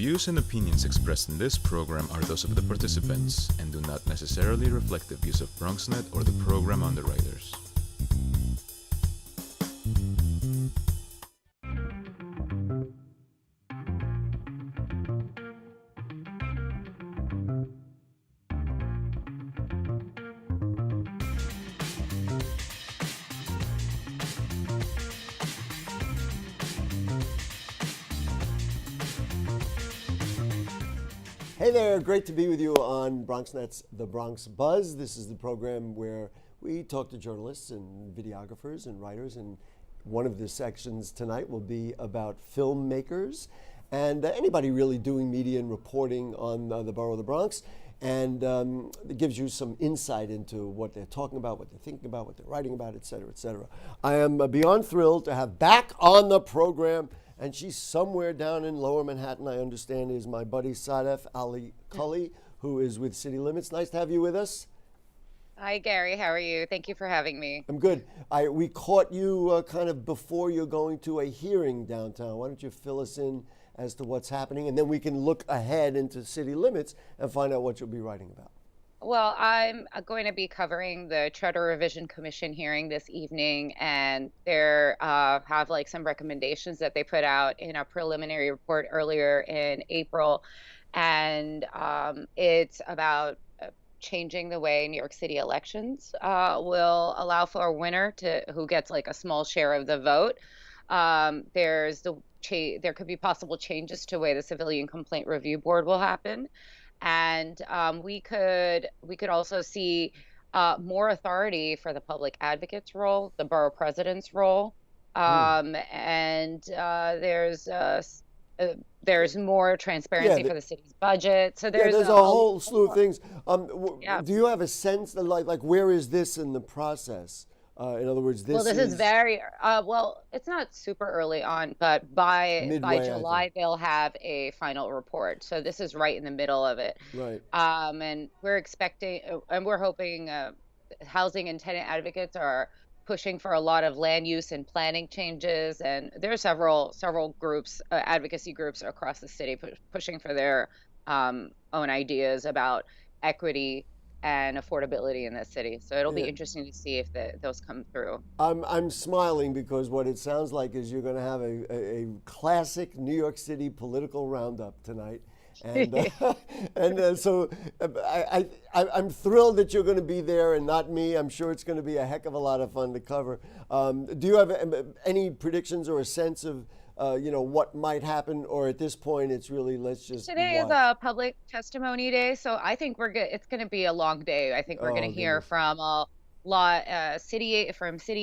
views and opinions expressed in this program are those of the participants and do not necessarily reflect the views of BronxNet or the program underwriters. Hey there, great to be with you on BronxNet's The Bronx Buzz. This is the program where we talk to journalists and videographers and writers, and one of the sections tonight will be about filmmakers and anybody really doing media and reporting on the borough of the Bronx. And it gives you some insight into what they're talking about, what they're thinking about, what they're writing about, et cetera, et cetera. I am beyond thrilled to have back on the program, and she's somewhere down in Lower Manhattan, I understand, is my buddy Sadef Ali Cully, who is with City Limits. Nice to have you with us. Hi, Gary. How are you? Thank you for having me. I'm good. We caught you kind of before you're going to a hearing downtown. Why don't you fill us in as to what's happening, and then we can look ahead into City Limits and find out what you'll be writing about. Well, I'm going to be covering the Charter Revision Commission hearing this evening, and there have like some recommendations that they put out in a preliminary report earlier in April, and it's about changing the way New York City elections will allow for a winner to who gets like a small share of the vote. There could be possible changes to the way the Civilian Complaint Review Board will happen. And we could also see more authority for the public advocate's role, the borough president's role, and there's more transparency for the city's budget. So there's a whole slew of things. Do you have a sense that like where is this in the process? In other words, this is very it's not super early on, but by July they'll have a final report. So this is right in the middle of it. Right. And we're expecting and we're hoping housing and tenant advocates are pushing for a lot of land use and planning changes, and there are several groups, advocacy groups across the city pushing for their own ideas about equity and affordability in the city. So it'll be interesting to see if those come through. I'm smiling because what it sounds like is you're going to have a classic New York City political roundup tonight. And so I'm thrilled that you're going to be there and not me. I'm sure it's going to be a heck of a lot of fun to cover. Do you have any predictions or a sense of what might happen, or at this point it's really Today is a public testimony day, so I think it's going to be a long day. I think we're going to hear from a lot city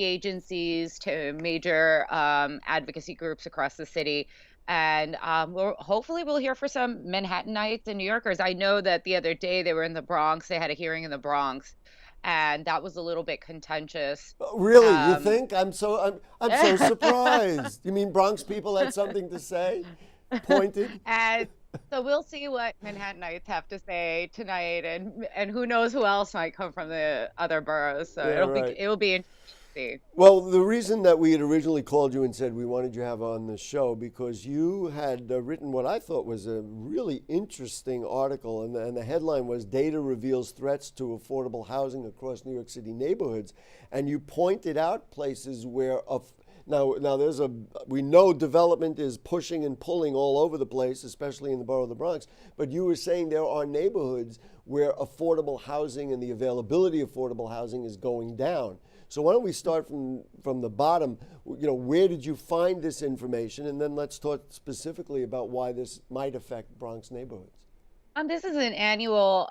agencies to major advocacy groups across the city, and hopefully we'll hear from some Manhattanites and New Yorkers. I know that the other day they were in the Bronx. They had a hearing in the Bronx, and that was a little bit contentious. Really? You think? I'm so surprised. You mean Bronx people had something to say? Pointed? And so we'll see what Manhattanites have to say tonight, and who knows who else might come from the other boroughs. So it'll be interesting. Well, the reason that we had originally called you and said we wanted you to have on the show because you had written what I thought was a really interesting article, and the headline was "Data Reveals Threats to Affordable Housing Across New York City Neighborhoods," and you pointed out places where now we know development is pushing and pulling all over the place, especially in the borough of the Bronx, but you were saying there are neighborhoods where affordable housing and the availability of affordable housing is going down. So why don't we start from the bottom? Where did you find this information? And then let's talk specifically about why this might affect Bronx neighborhoods. This is an annual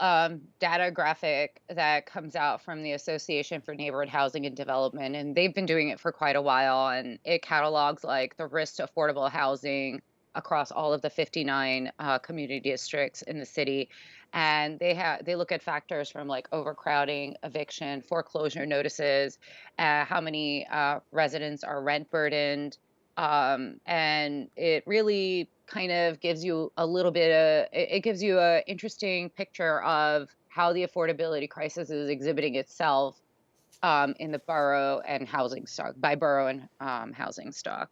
data graphic that comes out from the Association for Neighborhood Housing and Development, and they've been doing it for quite a while, and it catalogs like the risk to affordable housing across all of the 59 community districts in the city. And they look at factors from like overcrowding, eviction, foreclosure notices, how many residents are rent burdened, and it really kind of gives you an interesting picture of how the affordability crisis is exhibiting itself in the borough and housing stock, by borough and housing stock.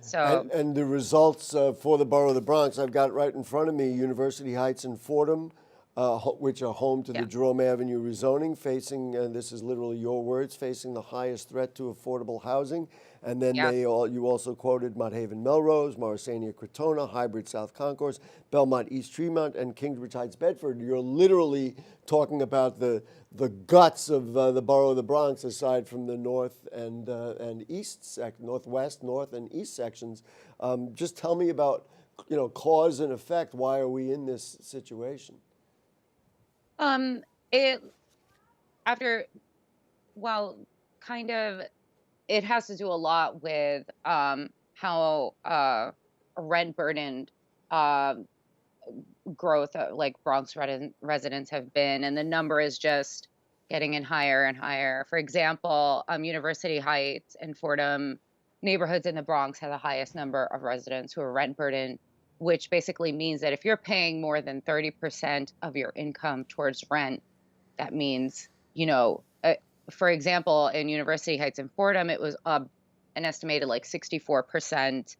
So And the results for the borough of the Bronx, I've got right in front of me University Heights and Fordham, which are home to the yeah, Jerome Avenue rezoning, facing, and this is literally your words, facing the highest threat to affordable housing. And then yeah, you also quoted Mott Haven Melrose, Morrisania Crotona, Hybrid South Concourse, Belmont East Tremont, and Kingsbridge Heights Bedford. You're literally talking about the guts of the borough of the Bronx, aside from the north and east northwest, north and east sections. Just tell me about, cause and effect. Why are we in this situation? it after well, kind of, it has to do a lot with how rent burdened um growth, like Bronx residents have been, and the number is just getting in higher and higher. For example, University Heights and Fordham neighborhoods in the Bronx have the highest number of residents who are rent burdened, which basically means that if you're paying more than 30% of your income towards rent, that means, for example, in University Heights and Fordham, it was an estimated like 64%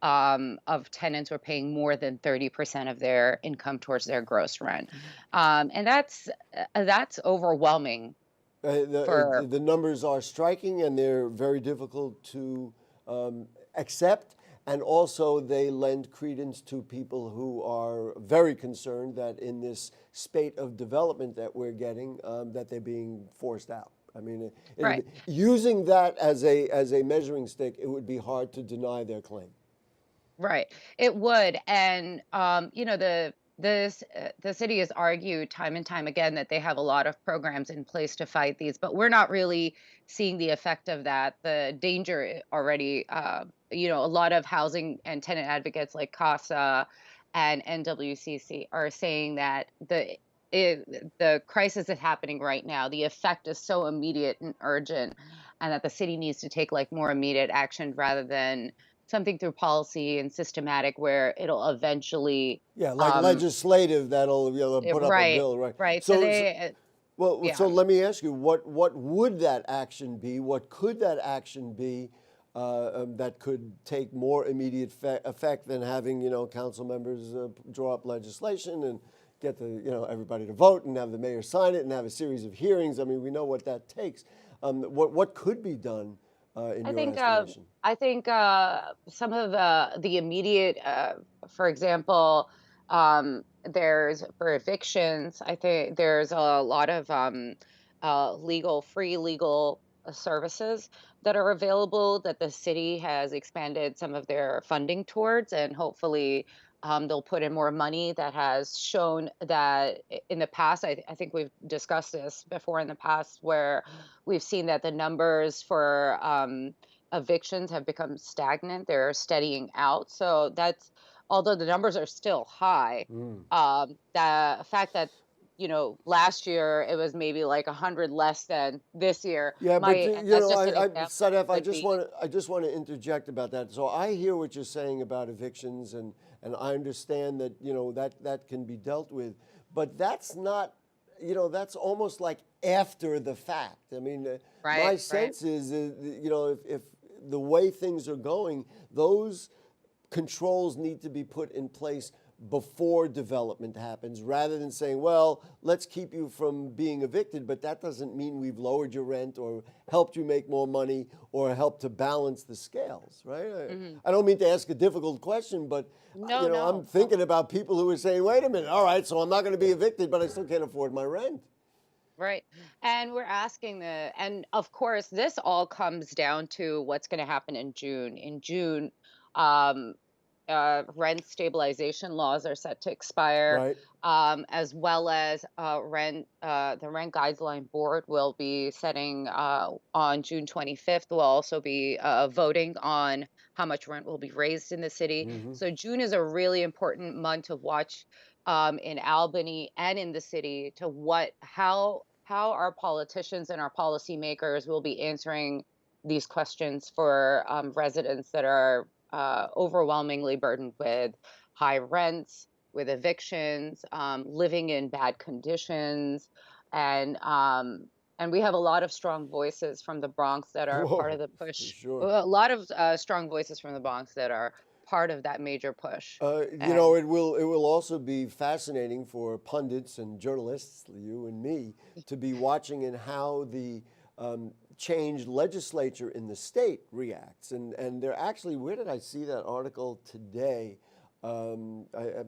of tenants were paying more than 30% of their income towards their gross rent, and that's overwhelming for. The numbers are striking, and they're very difficult to accept. And also, they lend credence to people who are very concerned that in this spate of development that we're getting, that they're being forced out. I mean, Right. using that as a measuring stick, it would be hard to deny their claim. Right. It would. And the city has argued time and time again that they have a lot of programs in place to fight these, but we're not really seeing the effect of that. The danger already, a lot of housing and tenant advocates like CASA and NWCC are saying that the crisis that's happening right now, the effect is so immediate and urgent, and that the city needs to take like more immediate action rather than something through policy and systematic where it'll eventually. Yeah, like legislative, that'll put up a Right, bill, right? right. So they, Well, yeah. so let me ask you, what would that action be? What could that action be that could take more immediate effect than having council members draw up legislation and get everybody to vote and have the mayor sign it and have a series of hearings? I mean, we know what that takes. What could be done in I your think estimation? some of the immediate, for example, there's for evictions. I think there's a lot of free legal services that are available that the city has expanded some of their funding towards, and hopefully. They'll put in more money that has shown that in the past, I think we've discussed this before in the past, where we've seen that the numbers for evictions have become stagnant. They're steadying out. So that's, although the numbers are still high, the fact that, last year it was maybe like 100 less than this year Yeah, but might, and that's just an example, Sadef, could be. I just want to interject about that. So I hear what you're saying about evictions, and I understand that that can be dealt with, but that's not, that's almost like after the fact. I mean, Right, my right. sense is, if the way things are going, those controls need to be put in place before development happens, rather than saying, well, let's keep you from being evicted, but that doesn't mean we've lowered your rent or helped you make more money or helped to balance the scales, right? I don't mean to ask a difficult question, but No, I'm no. thinking about people who are saying, wait a minute, all right, so I'm not going to be evicted, but I still can't afford my rent. Right. And we're asking and of course, this all comes down to what's going to happen in June. In June, um, rent stabilization laws are set to expire, Right. as well as the Rent Guideline Board will be setting on June 25th. We'll also be voting on how much rent will be raised in the city. So June is a really important month to watch in Albany and in the city to how our politicians and our policymakers will be answering these questions for residents that are overwhelmingly burdened with high rents, with evictions, living in bad conditions, and And we have a lot of strong voices from the Bronx that are part of Whoa, the for push. sure. A lot of strong voices from the Bronx that are part of that major push. You know, And it will also be fascinating for pundits and journalists, you and me, to be watching in how the changed legislature in the state reacts. And they're actually, where did I see that article today? Um, I,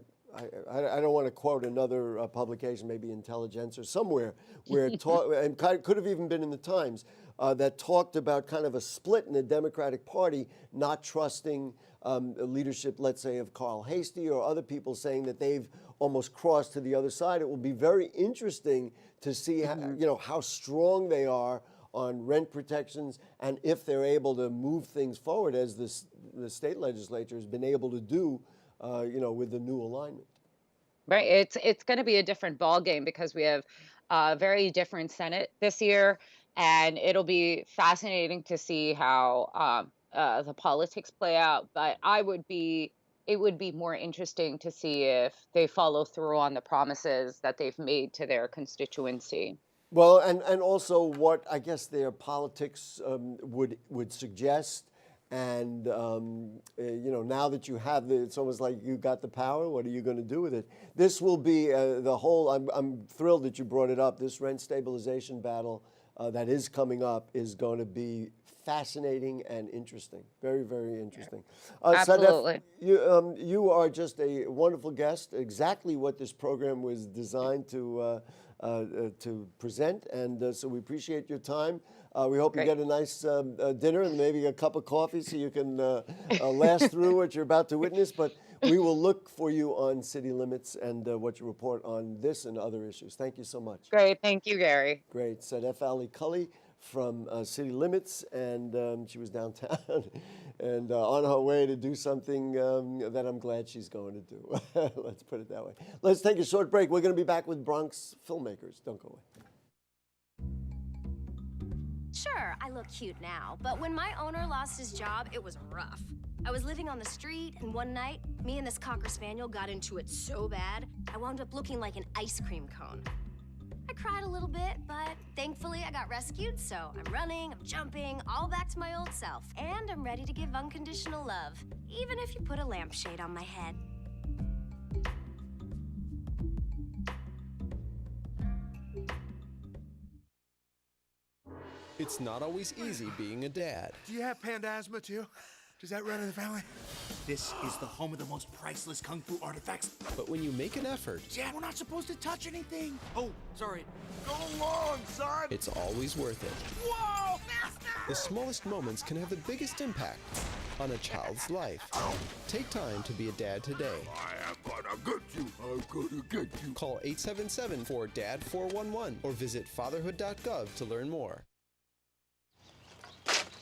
I, I don't want to quote another publication, maybe Intelligence or somewhere, where it taught, and could have even been in the Times, that talked about kind of a split in the Democratic Party, not trusting leadership, let's say, of Carl Hastie or other people, saying that they've almost crossed to the other side. It will be very interesting to see how strong they are on rent protections, and if they're able to move things forward as the state legislature has been able to do, with the new alignment. right, it's going to be a different ball game because we have a very different Senate this year, and it'll be fascinating to see how the politics play out. But it would be more interesting to see if they follow through on the promises that they've made to their constituency. Well, and also what I guess their politics would suggest, and now that you have it's almost like you got the power. What are you going to do with it? This will be the whole. I'm thrilled that you brought it up. This rent stabilization battle that is coming up is going to be fascinating and interesting. Very, very interesting. Absolutely. Sadef, you are just a wonderful guest. Exactly what this program was designed to present, and so we appreciate your time. We hope you Great. get a nice dinner and maybe a cup of coffee so you can last through what you're about to witness. But we will look for you on City Limits and what you report on this and other issues. Thank you so much. Great. Thank you, Gary. Great. Sadef Ali Cully from City Limits, and she was downtown and on her way to do something that I'm glad she's going to do. Let's put it that way. Let's take a short break. We're going to be back with Bronx Filmmakers. Don't go away. Sure, I look cute now, but when my owner lost his job, it was rough. I was living on the street, and one night, me and this Cocker Spaniel got into it so bad, I wound up looking like an ice cream cone. I cried a little bit, but thankfully I got rescued, so I'm running, I'm jumping, all back to my old self. And I'm ready to give unconditional love, even if you put a lampshade on my head. It's not always easy being a dad. Do you have panda asthma too? Does that run in the family? This is the home of the most priceless kung fu artifacts. But when you make an effort, Dad, we're not supposed to touch anything. Oh, sorry. Go along, son. it's always worth it. Whoa, faster! The smallest moments can have the biggest impact on a child's life. Take time to be a dad today. I am gonna get you. I'm gonna get you. Call 877-4DAD-411 or visit fatherhood.gov to learn more.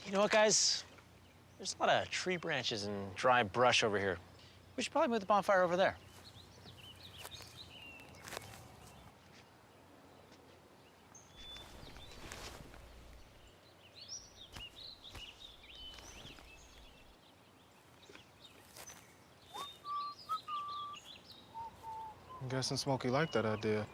You know what, guys? There's a lot of tree branches and dry brush over here. We should probably move the bonfire over there. I'm guessing Smokey liked that idea.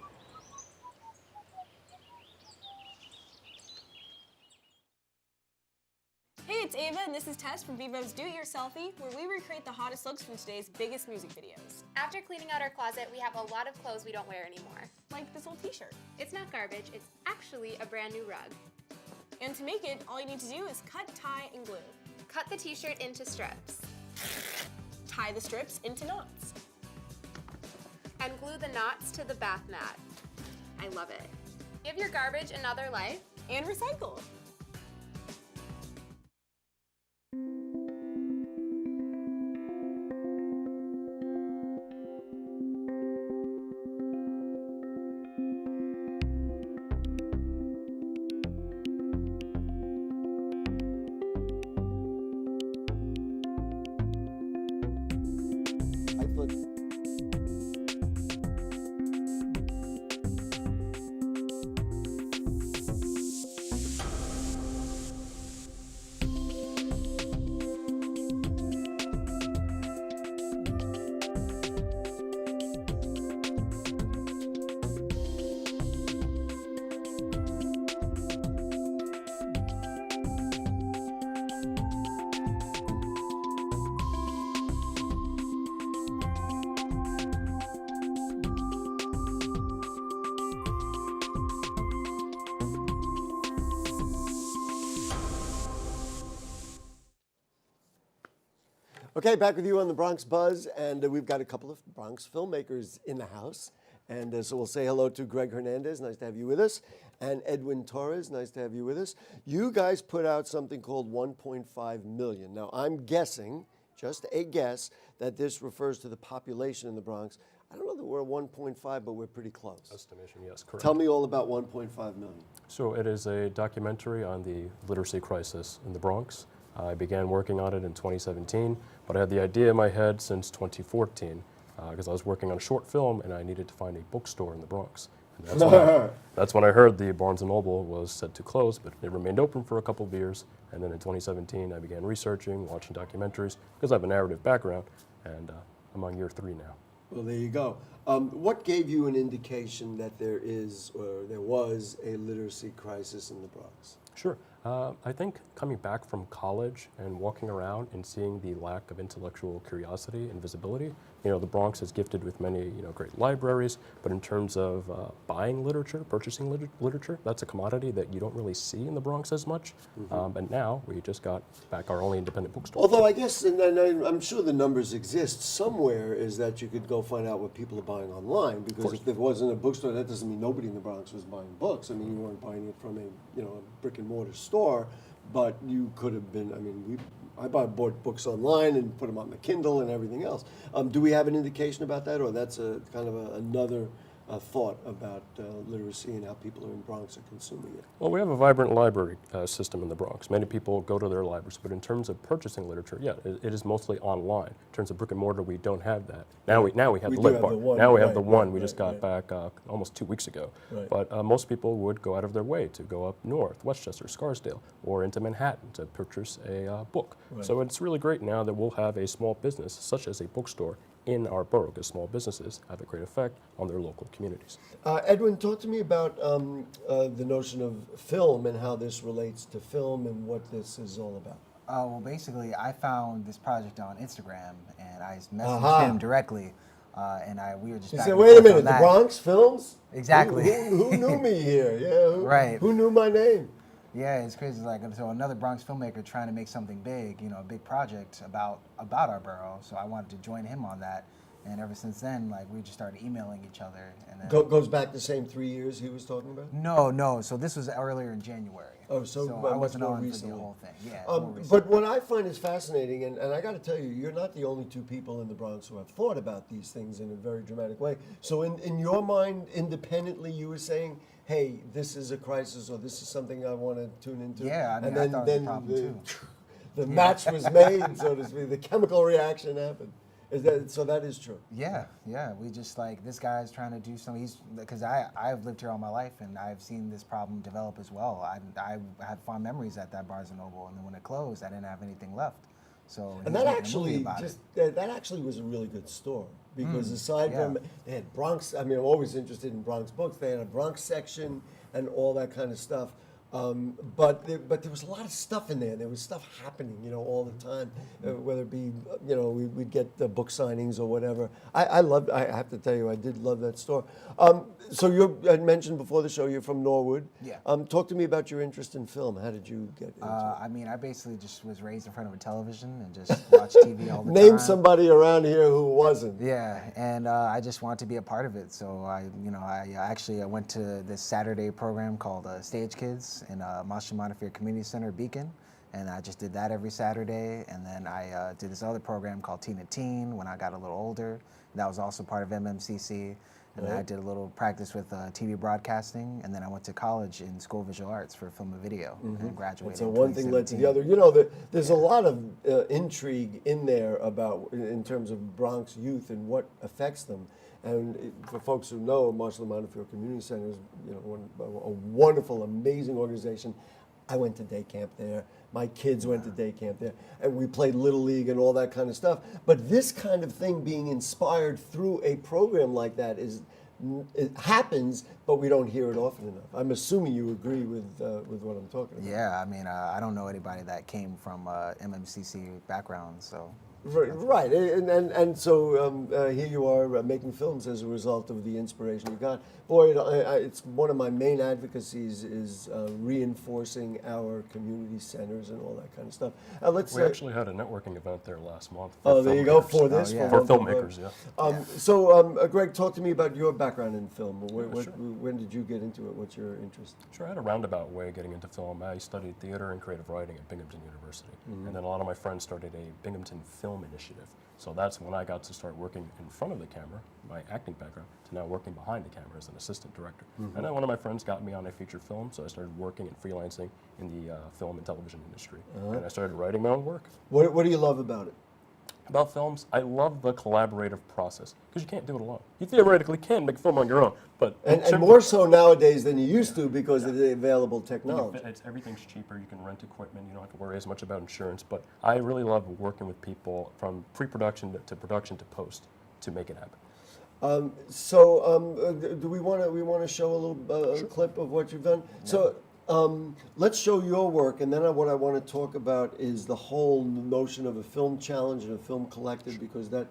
Hey, it's Ava, and this is Tess from Vivo's Do-It-Yourselfie, where we recreate the hottest looks from today's biggest music videos. After cleaning out our closet, we have a lot of clothes we don't wear anymore. Like this old t-shirt. It's not garbage, it's actually a brand new rug. And to make it, all you need to do is cut, tie, and glue. Cut the t-shirt into strips. Tie the strips into knots. And glue the knots to the bath mat. I love it. Give your garbage another life. And recycle. I thought. Okay, back with you on the Bronx Buzz, and we've got a couple of Bronx filmmakers in the house. And so we'll say hello to Greg Hernandez, nice to have you with us, and Edwin Torres, nice to have you with us. You guys put out something called 1.5 million. Now, I'm guessing, just a guess, that this refers to the population in the Bronx. I don't know that we're 1.5, but we're pretty close. Estimation, yes, correct. Tell me all about 1.5 million. So it is a documentary on the literacy crisis in the Bronx. I began working on it in 2017, but I had the idea in my head since 2014 because I was working on a short film and I needed to find a bookstore in the Bronx. And that's when I heard the Barnes & Noble was set to close, but it remained open for a couple of years. And then in 2017, I began researching, watching documentaries, because I have a narrative background, and I'm on year 3 now. Well, there you go. What gave you an indication that there is, or there was, a literacy crisis in the Bronx? Sure. I think coming back from college and walking around and seeing the lack of intellectual curiosity and visibility, the Bronx is gifted with many, great libraries, but in terms of buying literature, purchasing literature, that's a commodity that you don't really see in the Bronx as much. And now we just got back our only independent bookstore. Although I guess, and I'm sure the numbers exist somewhere, is that you could go find out what people are buying online, because if there wasn't a bookstore, that doesn't mean nobody in the Bronx was buying books. I mean, you weren't buying it from a brick and mortar store, but you could have been. I mean, I bought books online and put them on the Kindle and everything else. Do we have an indication about that, or that's a kind of another thought about literacy and how people in Bronx are consuming it? Well, we have a vibrant library system in the Bronx. Many people go to their libraries, but in terms of purchasing literature, yeah, it is mostly online. In terms of brick and mortar, we don't have that. Now we have the Lit Bar. Now we have the one. We just got back almost 2 weeks ago. But most people would go out of their way to go up north, Westchester, Scarsdale, or into Manhattan to purchase a book. So it's really great now that we'll have a small business, such as a bookstore, in our borough, because small businesses have a great effect on their local communities. Edwin, talk to me about the notion of film and how this relates to film and what this is all about. Well, basically, I found this project on Instagram, and I messaged him directly, and we were just He back said, and wait a forth minute, on the that. Bronx Films? Exactly. Who knew me here? Yeah, who knew my name? Yeah, it's crazy. So another Bronx filmmaker trying to make something big, a big project about our borough. So I wanted to join him on that, and ever since then, we just started emailing each other. And then Goes back the same 3 years he was talking about? No. So this was earlier in January. Oh, so I wasn't on recently. for the whole thing. Yeah. But what I find is fascinating, and I got to tell you, you're not the only 2 people in the Bronx who have thought about these things in a very dramatic way. So in your mind, independently, you were saying, hey, this is a crisis, or this is something I want to tune into. Yeah, I mean, I thought it was a problem too. The match was made, so to speak. The chemical reaction happened. So that is true. Yeah. We just this guy's trying to do something. Because I've lived here all my life, and I've seen this problem develop as well. I had fond memories at that Barnes & Noble, and then when it closed, I didn't have anything left. So and that actually was a really good store, because aside from, they had Bronx. I mean, I'm always interested in Bronx books. They had a Bronx section and all that kind of stuff. But there was a lot of stuff in there. There was stuff happening, all the time. Whether it be, we'd get the book signings or whatever. I have to tell you, I did love that store. So you had mentioned before the show you're from Norwood. Yeah. Talk to me about your interest in film. How did you get into it? I mean, I basically just was raised in front of a television and just watched TV all the time. Name somebody around here who wasn't. Yeah, and I just wanted to be a part of it. So I went to this Saturday program called Stage Kids in Marshall Montefiore Community Center, Beacon, and I just did that every Saturday. And then I did this other program called Teen to Teen when I got a little older. That was also part of MMCC. And then I did a little practice with TV broadcasting, and then I went to college in School of Visual Arts for film and video, and graduated. So one thing led to the other. There's a lot of intrigue in there in terms of Bronx youth and what affects them. And for folks who know, Marshall Montefiore Community Center is a wonderful, amazing organization. I went to day camp there. My kids went to day camp there. And we played Little League and all that kind of stuff. But this kind of thing being inspired through a program like that it happens, but we don't hear it often enough. I'm assuming you agree with what I'm talking about. Yeah, I mean, I don't know anybody that came from MMCC background, so. Right, and so here you are making films as a result of the inspiration you got. Boy, it's one of my main advocacies is reinforcing our community centers and all that kind of stuff. We actually had a networking event there last month. Oh, there you go, for this. For filmmakers, yeah. So, Greg, talk to me about your background in film. When did you get into it? What's your interest? Sure, I had a roundabout way getting into film. I studied theater and creative writing at Binghamton University. And then a lot of my friends started a Binghamton Film Initiative. So that's when I got to start working in front of the camera, my acting background, to now working behind the camera as an assistant director. And then one of my friends got me on a feature film, so I started working and freelancing in the film and television industry. And I started writing my own work. What do you love about it? About films, I love the collaborative process, because you can't do it alone. You theoretically can make a film on your own, but... And more so nowadays than you used to because of the available technology. Everything's cheaper, you can rent equipment, you don't have to worry as much about insurance, but I really love working with people from pre-production to production to post to make it happen. Do we want to show a little clip of what you've done? Yeah. So let's show your work, and then what I want to talk about is the whole notion of a film challenge and a film collective, because that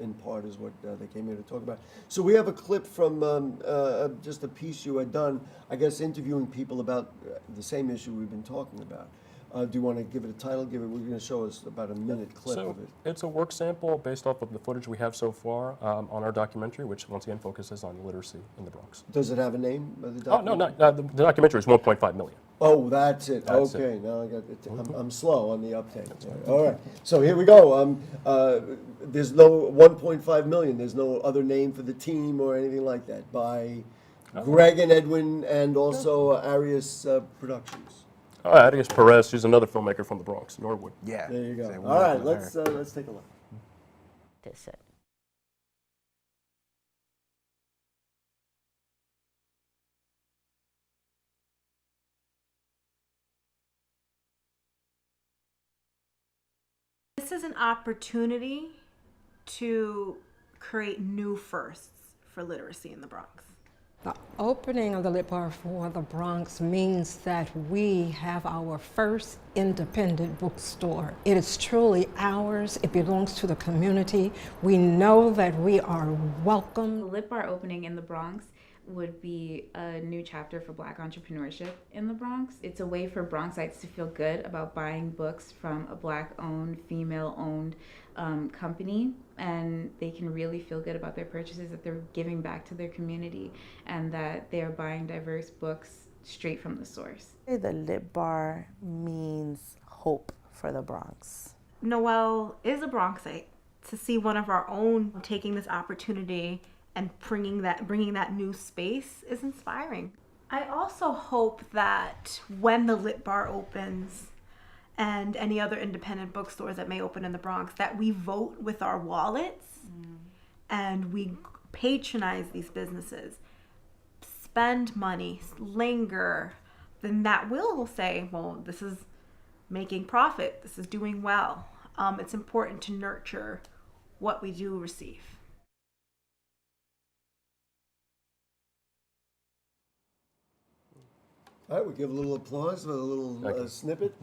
in part is what they came here to talk about. So we have a clip from just a piece you had done, I guess, interviewing people about the same issue we've been talking about. Do you want to give it a title? We're going to show us about a minute clip of it. It's a work sample based off of the footage we have so far on our documentary, which once again focuses on literacy in the Bronx. Does it have a name? Oh, no, the documentary is 1.5 million. Oh, that's it. Okay, now I got it. I'm slow on the uptake. All right, so here we go. There's no 1.5 million. There's no other name for the team or anything like that. By Greg and Edwin, and also Arias Productions. Arias Torres, she's another filmmaker from the Bronx, Norwood. Yeah. There you go. All right, let's take a look. That's it. This is an opportunity to create new firsts for literacy in the Bronx. The opening of the Lit Bar for the Bronx means that we have our first independent bookstore. It is truly ours. It belongs to the community. We know that we are welcome. The Lit Bar opening in the Bronx would be a new chapter for Black entrepreneurship in the Bronx. It's a way for Bronxites to feel good about buying books from a Black-owned, female-owned company, and they can really feel good about their purchases, that they're giving back to their community, and that they are buying diverse books straight from the source. The Lit Bar means hope for the Bronx. Noelle is a Bronxite. To see one of our own taking this opportunity and bringing that new space is inspiring. I also hope that when the Lit Bar opens, and any other independent bookstores that may open in the Bronx, that we vote with our wallets and we patronize these businesses, spend money, linger, then that will say, well, this is making profit, this is doing well. It's important to nurture what we do receive. All right, we give a little applause for a little snippet.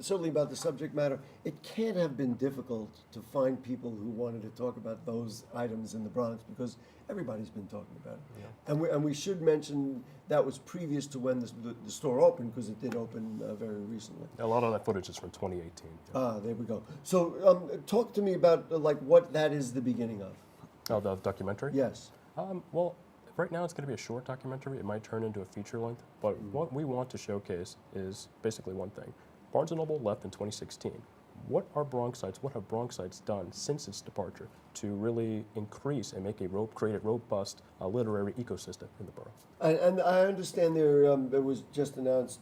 Certainly about the subject matter. It can't have been difficult to find people who wanted to talk about those items in the Bronx, because everybody's been talking about it. Yeah. And we should mention that was previous to when the store opened, because it did open very recently. A lot of that footage is from 2018. Ah, there we go. So talk to me about what that is the beginning of. Oh, the documentary? Yes. Well, right now it's going to be a short documentary. It might turn into a feature length, but what we want to showcase is basically one thing. Barnes & Noble left in 2016. What have Bronxites done since its departure to really increase and create a robust literary ecosystem in the borough? And I understand there was just announced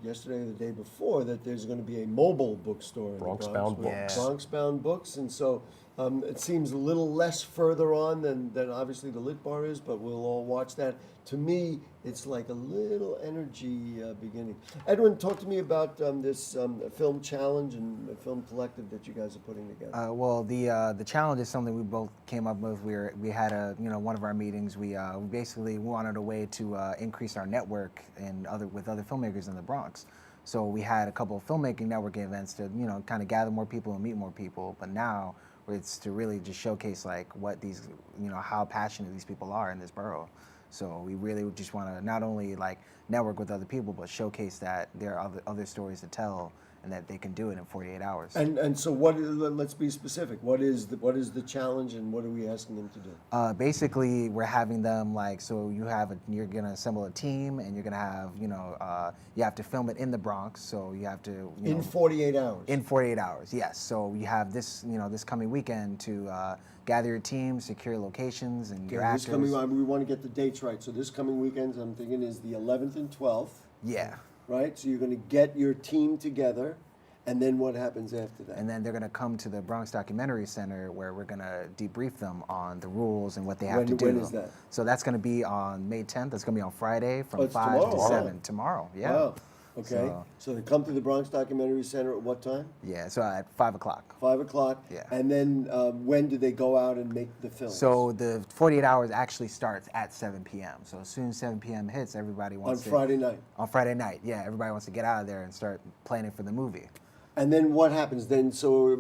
yesterday or the day before that there's going to be a mobile bookstore in Bronx the Bronx. Bound Books. Bronx Bound Books, and so it seems a little less further on than obviously the Lit Bar is, but we'll all watch that. To me, it's like a little energy beginning. Edwin, talk to me about this film challenge and film collective that you guys are putting together. Well, the challenge is something we both came up with. We had one of our meetings. We basically wanted a way to increase our network and with other filmmakers in the Bronx. So we had a couple of filmmaking networking events to, you know, kind of gather more people and meet more people. But now it's to really just showcase like what these, you know, how passionate these people are in this borough. So we really just want to not only like network with other people, but showcase that there are other stories to tell and that they can do it in 48 hours. And so what? Let's be specific. What is the challenge, and what are we asking them to do? Basically, we're having them like, so you're gonna assemble a team, and you're gonna have, you know, you have to film it in the Bronx. So you have to in 48 hours. In 48 hours, yes. So you have this, you know, this coming weekend to gather your team, secure locations, and your actors. We want to get the dates right. So this coming weekend, I'm thinking, is the 11th and 12th. Yeah. Right? So you're going to get your team together, and then what happens after that? And then they're going to come to the Bronx Documentary Center, where we're going to debrief them on the rules and what they have to do. When is that? So that's going to be on May 10th. That's going to be on Friday from 5 tomorrow. to 7. Tomorrow, yeah. Wow. Okay. So they come to the Bronx Documentary Center at what time? Yeah, so at 5 o'clock. 5 o'clock? Yeah. And then when do they go out and make the film? So the 48 hours actually starts at 7 p.m. So as soon as 7 p.m. hits, everybody wants to... On Friday night? On Friday night, yeah. Everybody wants to get out of there and start planning for the movie. And then what happens then? So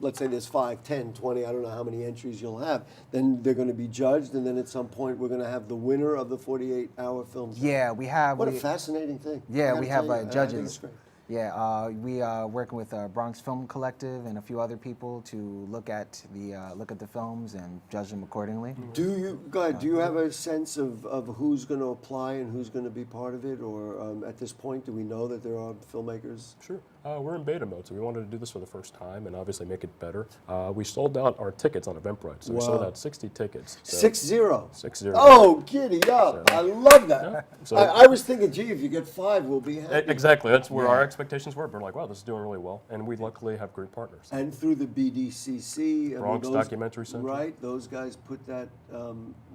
let's say there's 5, 10, 20, I don't know how many entries you'll have. Then they're going to be judged, and then at some point we're going to have the winner of the 48-hour film. Yeah, we have... What a fascinating thing. Yeah, we have judges. I think it's great. Yeah, we are working with Bronx Film Collective and a few other people to look at the films and judge them accordingly. Do you have a sense of who's going to apply and who's going to be part of it, or at this point, do we know that there are filmmakers? Sure. We're in beta mode, so we wanted to do this for the first time and obviously make it better. We sold out our tickets on Eventbrite, so we sold out 60 tickets. So 6-0? 6-0. Oh, giddy up. So, I love that. Yeah. So, I was thinking, gee, if you get 5, we'll be happy. Exactly. That's where our expectations were. We're like, wow, this is doing really well. And we luckily have great partners. And through the BDCC. Bronx Documentary Center. Right, those guys put that,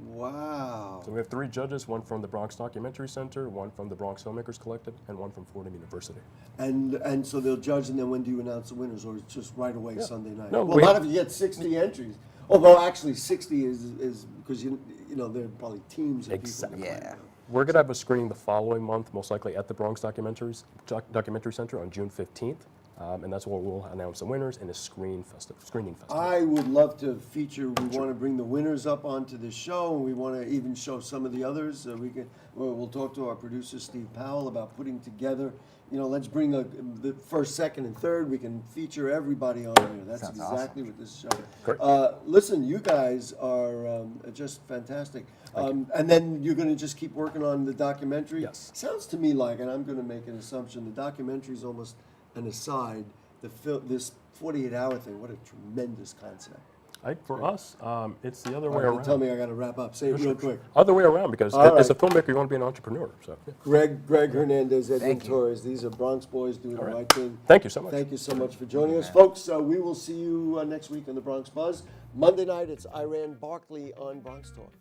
wow. So we have 3 judges, one from the Bronx Documentary Center, one from the Bronx Filmmakers Collective, and one from Fordham University. And so they'll judge, and then when do you announce the winners, or it's just right away Sunday night? No, well, not if you get 60 entries. Although actually 60 is because you know there are probably teams of people. Yeah. We're going to have a screening the following month, most likely at the Bronx Documentary Center on June 15th. And that's where we'll announce the winners in a screening festival. I would love to feature. We want to bring the winners up onto the show, and we want to even show some of the others. We'll talk to our producer Steve Powell about putting together. You know, let's bring the first, second, and third. We can feature everybody on here. That's exactly what this show. Great. Listen, you guys are just fantastic. And then you're going to just keep working on the documentary. Yes. Sounds to me like, and I'm going to make an assumption, the documentary is almost an aside. This 48-hour thing, what a tremendous concept. For us, it's the other way around. Tell me I got to wrap up. Say it real quick. Other way around, because as a filmmaker, you want to be an entrepreneur. So. Greg Hernandez, Edwin Torres. These are Bronx boys doing the right thing. Thank you so much. Thank you so much for joining us, folks. We will see you next week on the Bronx Buzz. Monday night, it's Iran Barkley on Bronx Talk.